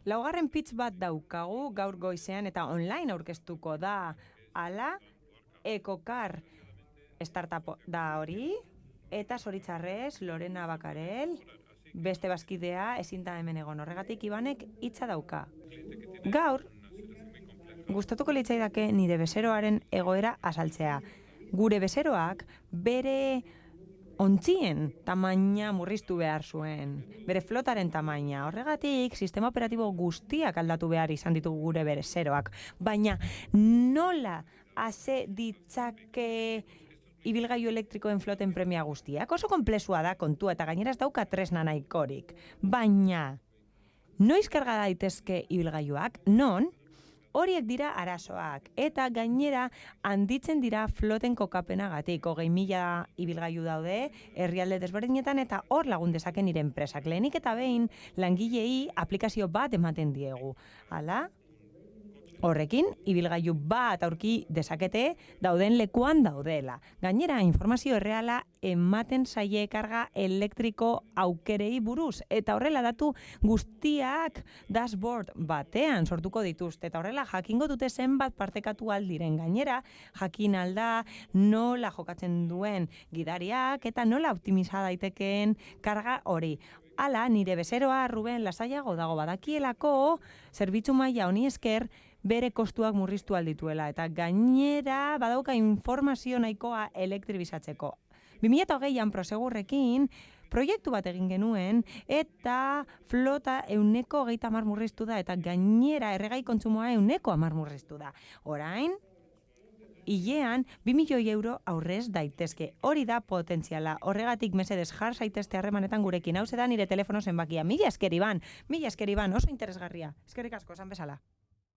Laugarren pitch bat daukagu gaur goizean eta online aurkeztuko da. Ala, Ecokar startup da hori, eta zoritzarrez Lorena Bakarel, beste bazkidea ezin da hemen egon, horregatik Ibanek hitza dauka. Gaur, gustatuko litzaidake nire bezeroaren egoera azaltzea. Gure bezeroak bere ontzien tamaina murriztu behar zuen, bere flotaren tamaina. Horregatik, sistema operatibo guztiak aldatu behar izan ditugu gure bezeroak. Baina nola ase ditzake ibilgailu elektrikoen floten premia guztiak? Oso konplexua da kontua eta gainera ez dauka tresna nahikorik. Baina, noiz karga daitezke ibilgailuak? Non? Horiek dira arazoak, eta gainera handitzen dira floten kokapenagatik. 20.000 ibilgailu daude, herrialde desberdinetan, eta hor lagun dezaken nire enpresak. Lehenik eta behin, langilei aplikazio bat ematen diegu. Hala? Horrekin, ibilgailu bat aurki dezakete dauden lekuan daudela. Gainera, informazio erreala ematen zaie karga elektriko aukerei buruz. Eta horrela datu guztiak dashboard batean sortuko dituzte. Eta horrela jakingo dute zenbat partekatu aldiren. Gainera, jakin alda nola jokatzen duen gidariak eta nola optimiza daitekeen karga hori. Hala, nire bezeroa Ruben lasaiago dago badakielako, zerbitzu maila honi esker, bere kostuak murriztu aldituela, eta gainera badauka informazio nahikoa elektribizatzeko. 2020an Prosegurrekin proiektu bat egin genuen, eta flota 130 murriztu da, eta gainera erregai kontsumoa 110 murriztu da. Orain, hilean, 2 milioi euro aurrez daitezke. Hori da potentziala. Horregatik mesedez jar zaitezte harremanetan gurekin. Hau da nire telefono zenbakia. Mila esker Iban, oso interesgarria. Eskerrik asko, esan bezala.